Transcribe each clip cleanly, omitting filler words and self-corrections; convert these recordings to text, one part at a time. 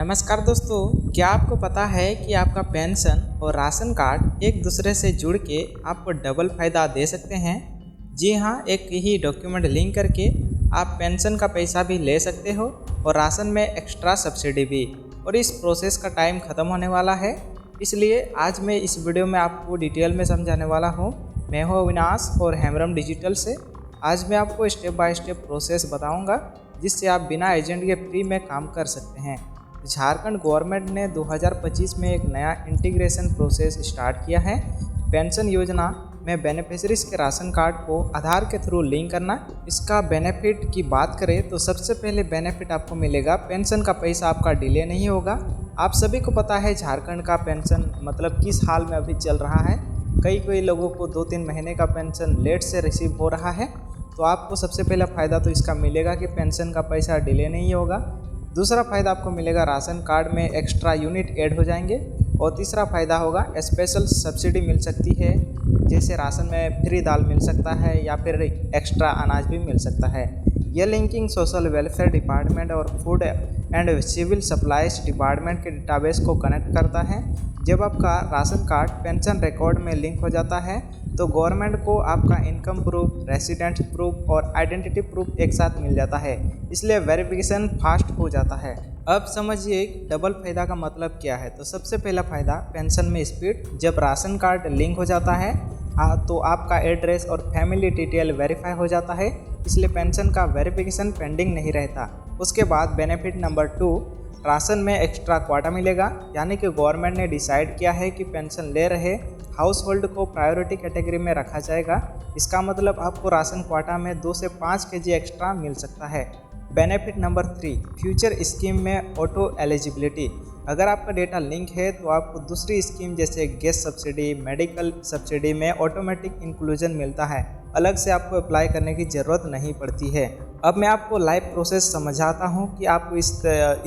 नमस्कार दोस्तों, क्या आपको पता है कि आपका पेंशन और राशन कार्ड एक दूसरे से जुड़ के आपको डबल फ़ायदा दे सकते हैं। जी हाँ, एक ही डॉक्यूमेंट लिंक करके आप पेंशन का पैसा भी ले सकते हो और राशन में एक्स्ट्रा सब्सिडी भी। और इस प्रोसेस का टाइम ख़त्म होने वाला है, इसलिए आज मैं इस वीडियो में आपको डिटेल में समझाने वाला हूँ। मैं हूँ अविनाश और हेमरम डिजिटल से। आज मैं आपको स्टेप बाय स्टेप प्रोसेस बताऊँगा, जिससे आप बिना एजेंट के फ्री में काम कर सकते हैं। झारखंड गवर्नमेंट ने 2025 में एक नया इंटीग्रेशन प्रोसेस स्टार्ट किया है। पेंशन योजना में बेनिफिशरीज के राशन कार्ड को आधार के थ्रू लिंक करना। इसका बेनिफिट की बात करें तो सबसे पहले बेनिफिट आपको मिलेगा, पेंशन का पैसा आपका डिले नहीं होगा। आप सभी को पता है झारखंड का पेंशन मतलब किस हाल में अभी चल रहा है। कई लोगों को 2-3 महीने का पेंशन लेट से रिसीव हो रहा है। तो आपको सबसे पहला फ़ायदा तो इसका मिलेगा कि पेंशन का पैसा डिले नहीं होगा। दूसरा फ़ायदा आपको मिलेगा, राशन कार्ड में एक्स्ट्रा यूनिट ऐड हो जाएंगे। और तीसरा फ़ायदा होगा, स्पेशल सब्सिडी मिल सकती है, जैसे राशन में फ्री दाल मिल सकता है या फिर एक्स्ट्रा अनाज भी मिल सकता है। यह लिंकिंग सोशल वेलफेयर डिपार्टमेंट और food and civil supplies department के डेटाबेस को कनेक्ट करता है। जब आपका राशन कार्ड पेंशन रिकॉर्ड में लिंक हो जाता है तो गवर्नमेंट को आपका इनकम प्रूफ, रेसिडेंट प्रूफ और आइडेंटिटी प्रूफ एक साथ मिल जाता है, इसलिए वेरिफिकेशन फास्ट हो जाता है। अब समझिए डबल फ़ायदा का मतलब क्या है। तो सबसे पहला फ़ायदा, पेंशन में स्पीड। जब राशन कार्ड लिंक हो जाता है तो आपका एड्रेस और फैमिली डिटेल वेरीफाई हो जाता है, इसलिए पेंशन का वेरिफिकेशन पेंडिंग नहीं रहता। उसके बाद बेनिफिट नंबर 2, राशन में एक्स्ट्रा क्वाटा मिलेगा। यानी कि गवर्नमेंट ने डिसाइड किया है कि पेंशन ले रहे हाउस होल्ड को प्रायोरिटी कैटेगरी में रखा जाएगा। इसका मतलब आपको राशन क्वाटा में 2 से 5 केजी एक्स्ट्रा मिल सकता है। बेनिफिट नंबर 3, फ्यूचर स्कीम में ऑटो एलिजिबिलिटी। अगर आपका डेटा लिंक है तो आपको दूसरी स्कीम जैसे गैस सब्सिडी, मेडिकल सब्सिडी में ऑटोमेटिक इंक्लूजन मिलता है। अलग से आपको अप्लाई करने की ज़रूरत नहीं पड़ती है। अब मैं आपको लाइव प्रोसेस समझाता हूँ कि आपको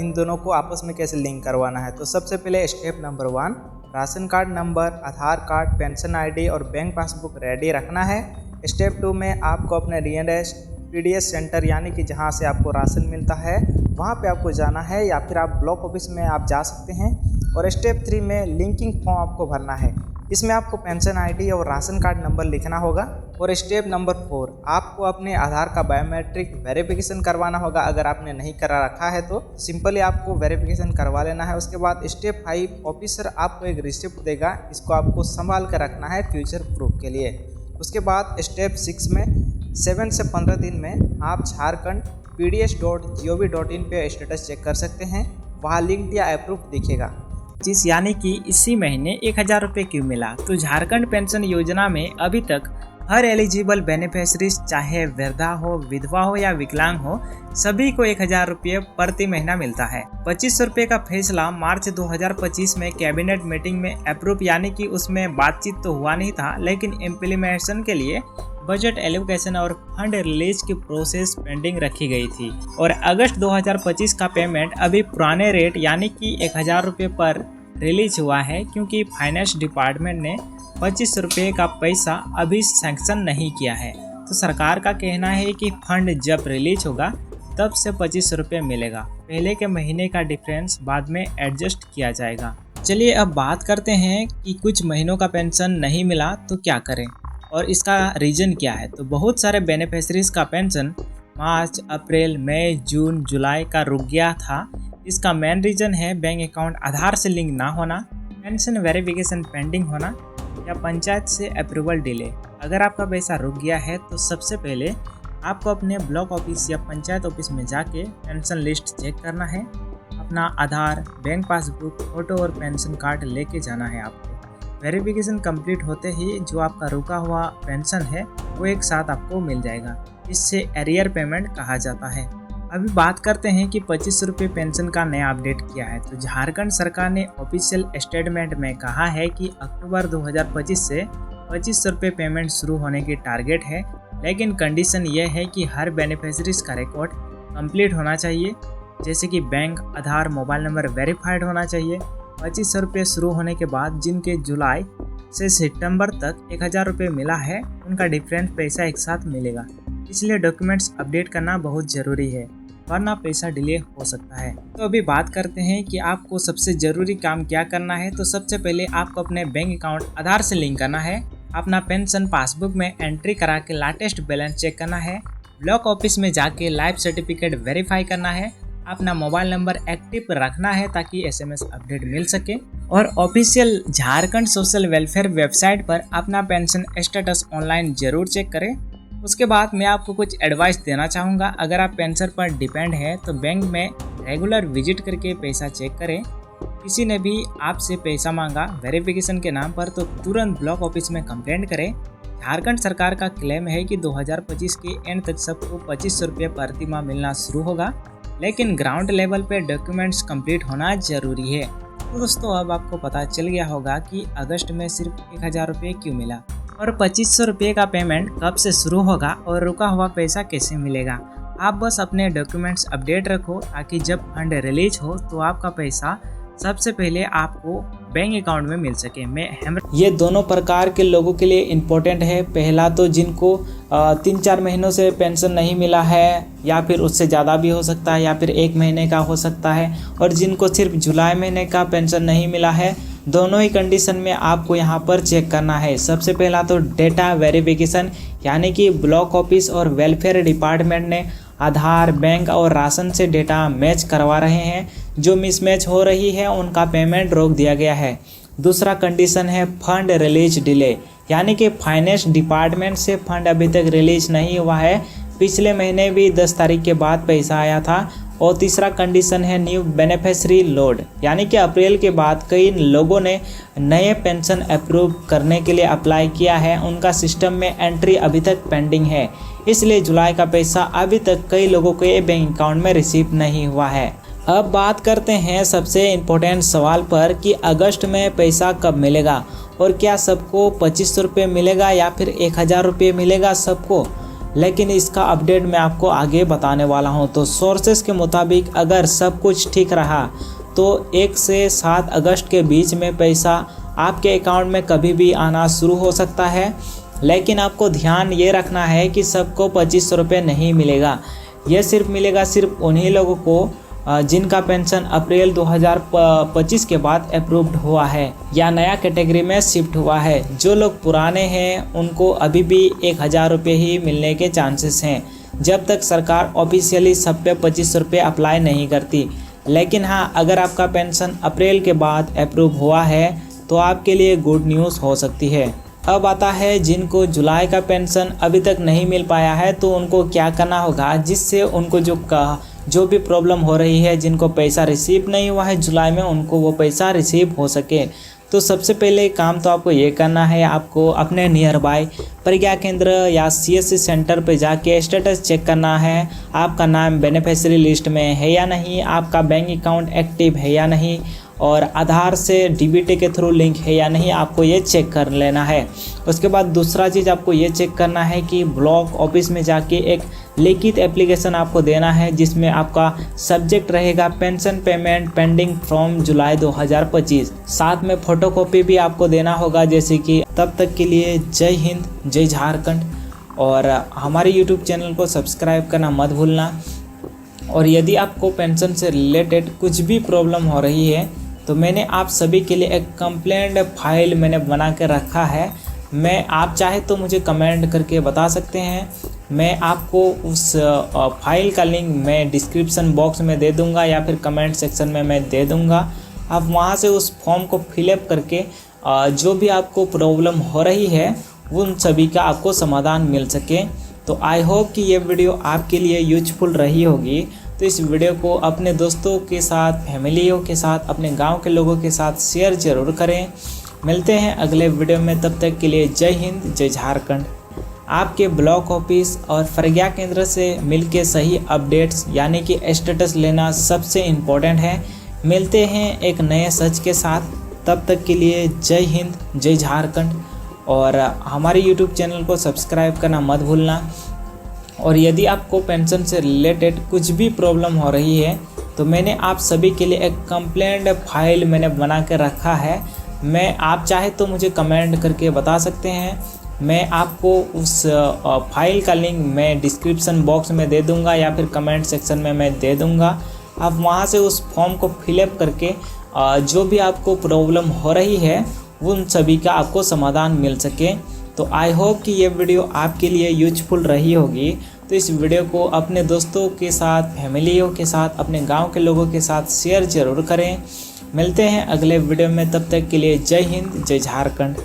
इन दोनों को आपस में कैसे लिंक करवाना है। तो सबसे पहले step number 1, ration card number, Aadhaar card, pension ID और बैंक पासबुक रेडी रखना है। स्टेप 2 में आपको अपने नियरेस्ट पीडीएस सेंटर यानी कि जहां से आपको राशन मिलता है वहां पे आपको जाना है, या फिर आप ब्लॉक ऑफिस में आप जा सकते हैं। और स्टेप 3 में लिंकिंग फॉर्म आपको भरना है। इसमें आपको पेंशन आईडी और राशन कार्ड नंबर लिखना होगा। और स्टेप नंबर 4, आपको अपने आधार का बायोमेट्रिक वेरिफिकेशन करवाना होगा। अगर आपने नहीं करा रखा है तो सिंपली आपको वेरिफिकेशन करवा लेना है। उसके बाद स्टेप 5, ऑफिसर आपको एक रिसिप्ट देगा, इसको आपको संभाल कर रखना है फ्यूचर प्रूफ के लिए। उसके बाद स्टेप 6 में 7 से 15 दिन में आप झारखंड pds.gov.in पे स्टेटस चेक कर सकते हैं। वहाँ लिंक्ड या अप्रूव दिखेगा। यानी कि इसी महीने 1000 रुपये क्यों मिला। तो झारखंड पेंशन योजना में अभी तक हर एलिजिबल बेनिफिशरीज, चाहे वृद्धा हो, विधवा हो या विकलांग हो, सभी को 1000 रुपये प्रति महीना मिलता है। 2500 रुपये का फैसला मार्च 2025 में कैबिनेट मीटिंग में अप्रूव, यानी कि उसमें बातचीत तो हुआ नहीं था, लेकिन इम्प्लीमेंटेशन के लिए बजट एलोकेशन और फंड रिलीज की प्रोसेस पेंडिंग रखी गई थी। और अगस्त 2025 का पेमेंट अभी पुराने रेट यानी कि 1000 रुपये पर रिलीज हुआ है, क्योंकि फाइनेंस डिपार्टमेंट ने 2500 रुपये का पैसा अभी सैंक्शन नहीं किया है। तो सरकार का कहना है कि फंड जब रिलीज होगा तब से 2500 रुपये मिलेगा। पहले के महीने का डिफरेंस बाद में एडजस्ट किया जाएगा। चलिए अब बात करते हैं कि कुछ महीनों का पेंशन नहीं मिला तो क्या करें और इसका रीज़न क्या है। तो बहुत सारे बेनिफिशरीज का पेंशन मार्च, अप्रैल, मई, जून, जुलाई का रुक गया था। इसका मेन रीज़न है बैंक अकाउंट आधार से लिंक ना होना, पेंशन वेरिफिकेशन पेंडिंग होना या पंचायत से अप्रूवल डिले। अगर आपका पैसा रुक गया है तो सबसे पहले आपको अपने ब्लॉक ऑफिस या पंचायत ऑफिस में जाके पेंशन लिस्ट चेक करना है। अपना आधार, बैंक पासबुक, फोटो और पेंशन कार्ड लेके जाना है आपको। वेरिफिकेशन कंप्लीट होते ही जो आपका रुका हुआ पेंशन है वो एक साथ आपको मिल जाएगा। इससे एरियर पेमेंट कहा जाता है। अभी बात करते हैं कि 2500 रुपये पेंशन का नया अपडेट किया है। तो झारखंड सरकार ने ऑफिशियल स्टेटमेंट में कहा है कि अक्टूबर 2025 से 2500 रुपये पेमेंट शुरू होने की टारगेट है, लेकिन कंडीशन ये है कि हर बेनिफिशरीज का रिकॉर्ड कंप्लीट होना चाहिए, जैसे कि बैंक, आधार, मोबाइल नंबर वेरीफाइड होना चाहिए। 2500 रुपये शुरू होने के बाद जिनके जुलाई से सितंबर तक 1000 रुपये मिला है, उनका डिफरेंट पैसा एक साथ मिलेगा। इसलिए डॉक्यूमेंट्स अपडेट करना बहुत ज़रूरी है। वरना पैसा डिले हो सकता है। तो अभी बात करते हैं कि आपको सबसे ज़रूरी काम क्या करना है। तो सबसे पहले आपको अपने बैंक अकाउंट आधार से लिंक करना है, अपना पेंशन पासबुक में एंट्री करा के लेटेस्ट बैलेंस चेक करना है, ब्लॉक ऑफिस में जाके लाइफ सर्टिफिकेट वेरीफाई करना है, अपना मोबाइल नंबर एक्टिव रखना है ताकि एसएमएस अपडेट मिल सके, और official Jharkhand social welfare website पर अपना पेंशन स्टेटस ऑनलाइन जरूर चेक करें। उसके बाद मैं आपको कुछ एडवाइस देना चाहूँगा। अगर आप पेंशन पर डिपेंड है तो बैंक में रेगुलर विजिट करके पैसा चेक करें। किसी ने भी आपसे पैसा मांगा वेरिफिकेशन के नाम पर तो तुरंत ब्लॉक ऑफिस में कंप्लेंट करें। झारखंड सरकार का क्लेम है कि 2025 के एंड तक सबको 2500 रुपये प्रति माह मिलना शुरू होगा, लेकिन ग्राउंड लेवल पे डॉक्यूमेंट्स कंप्लीट होना जरूरी है। तो दोस्तों अब आपको पता चल गया होगा कि अगस्त में सिर्फ 1000 रुपये क्यों मिला और 2500 रुपये का पेमेंट कब से शुरू होगा और रुका हुआ पैसा कैसे मिलेगा। आप बस अपने डॉक्यूमेंट्स अपडेट रखो ताकि जब फंड रिलीज हो तो आपका पैसा सबसे पहले आपको बैंक अकाउंट में मिल सके। ये दोनों प्रकार के लोगों के लिए इम्पोर्टेंट है। पहला तो जिनको 3-4 महीनों से पेंशन नहीं मिला है या फिर उससे ज़्यादा भी हो सकता है या फिर 1 महीने का हो सकता है, और जिनको सिर्फ जुलाई महीने का पेंशन नहीं मिला है, दोनों ही कंडीशन में आपको यहाँ पर चेक करना है। सबसे पहला तो डेटा वेरिफिकेशन, यानी कि ब्लॉक ऑफिस और वेलफेयर डिपार्टमेंट ने आधार, बैंक और राशन से डेटा मैच करवा रहे हैं। जो मिसमैच हो रही है उनका पेमेंट रोक दिया गया है। दूसरा कंडीशन है फंड रिलीज डिले, यानी कि फाइनेंस डिपार्टमेंट से फंड अभी तक रिलीज नहीं हुआ है, पिछले महीने भी 10 तारीख के बाद पैसा आया था। और तीसरा कंडीशन है न्यू बेनिफिशियरी लोड, यानी कि अप्रैल के बाद कई लोगों ने नए पेंशन अप्रूव करने के लिए अप्लाई किया है, उनका सिस्टम में एंट्री अभी तक पेंडिंग है, इसलिए जुलाई का पैसा अभी तक कई लोगों के बैंक अकाउंट में रिसीव नहीं हुआ है। अब बात करते हैं सबसे इम्पोर्टेंट सवाल पर कि अगस्त में पैसा कब मिलेगा और क्या सबको 2500 रुपये मिलेगा या फिर 1000 रुपये मिलेगा सबको। लेकिन इसका अपडेट मैं आपको आगे बताने वाला हूं। तो सोर्सेस के मुताबिक अगर सब कुछ ठीक रहा तो 1 से 7 अगस्त के बीच में पैसा आपके अकाउंट में कभी भी आना शुरू हो सकता है। लेकिन आपको ध्यान ये रखना है कि सबको 2500 रुपये नहीं मिलेगा। यह सिर्फ मिलेगा सिर्फ उन्हीं लोगों को जिनका पेंशन अप्रैल 2025 के बाद अप्रूव्ड हुआ है या नया कैटेगरी में शिफ्ट हुआ है। जो लोग पुराने हैं उनको अभी भी 1000 रुपये ही मिलने के चांसेस हैं, जब तक सरकार ऑफिशियली सब पे 2500 रुपये अप्लाई नहीं करती। लेकिन हाँ, अगर आपका पेंशन अप्रैल के बाद अप्रूव हुआ है तो आपके लिए गुड न्यूज़ हो सकती है। अब आता है जिनको जुलाई का पेंशन अभी तक नहीं मिल पाया है तो उनको क्या करना होगा, जिससे उनको जो भी प्रॉब्लम हो रही है, जिनको पैसा रिसीव नहीं हुआ है जुलाई में, उनको वो पैसा रिसीव हो सके। तो सबसे पहले काम तो आपको ये करना है, आपको अपने नियर बाय प्रज्ञा केंद्र या सीएससी सेंटर पे जाके स्टेटस चेक करना है। आपका नाम बेनिफिशियरी लिस्ट में है या नहीं, आपका बैंक अकाउंट एक्टिव है या नहीं, और आधार से डीबीटी के थ्रू लिंक है या नहीं, आपको ये चेक कर लेना है। उसके बाद दूसरा चीज़ आपको ये चेक करना है कि ब्लॉक ऑफिस में जाके एक लिखित एप्लीकेशन आपको देना है, जिसमें आपका सब्जेक्ट रहेगा पेंशन पेमेंट पेंडिंग फ्रॉम जुलाई 2025। साथ में फोटोकॉपी भी आपको देना होगा। जैसे कि तब तक के लिए जय हिंद, जय झारखंड, और हमारे यूट्यूब चैनल को सब्सक्राइब करना मत भूलना। और यदि आपको पेंशन से रिलेटेड कुछ भी प्रॉब्लम हो रही है तो मैंने आप सभी के लिए एक कंप्लेंट फाइल मैंने बना के रखा है। आप चाहे तो मुझे कमेंट करके बता सकते हैं। मैं आपको उस फाइल का लिंक मैं डिस्क्रिप्शन बॉक्स में दे दूंगा या फिर कमेंट सेक्शन में मैं दे दूंगा। आप वहां से उस फॉर्म को फिलअप करके जो भी आपको प्रॉब्लम हो रही है उन सभी का आपको समाधान मिल सके। तो आई होप कि ये वीडियो आपके लिए यूजफुल रही होगी। तो इस वीडियो को अपने दोस्तों के साथ, फैमिलियों के साथ, अपने गांव के लोगों के साथ शेयर जरूर करें। मिलते हैं अगले वीडियो में, तब तक के लिए जय हिंद, जय झारखंड। आपके ब्लॉक ऑफिस और प्रज्ञा केंद्र से मिलके सही अपडेट्स यानी कि स्टेटस लेना सबसे इम्पोर्टेंट है। मिलते हैं एक नए सच के साथ, तब तक के लिए जय हिंद, जय झारखंड, और हमारे यूट्यूब चैनल को सब्सक्राइब करना मत भूलना। और यदि आपको पेंशन से रिलेटेड कुछ भी प्रॉब्लम हो रही है तो मैंने आप सभी के लिए एक कंप्लेंट फाइल मैंने बना के रखा है। आप चाहे तो मुझे कमेंट करके बता सकते हैं। मैं आपको उस फाइल का लिंक मैं डिस्क्रिप्शन बॉक्स में दे दूंगा या फिर कमेंट सेक्शन में मैं दे दूंगा। आप वहां से उस फॉर्म को फिलअप करके जो भी आपको प्रॉब्लम हो रही है उन सभी का आपको समाधान मिल सके। तो आई होप कि ये वीडियो आपके लिए यूजफुल रही होगी। तो इस वीडियो को अपने दोस्तों के साथ, फैमिलियों के साथ, अपने गांव के लोगों के साथ शेयर जरूर करें। मिलते हैं अगले वीडियो में, तब तक के लिए जय हिंद, जय झारखंड।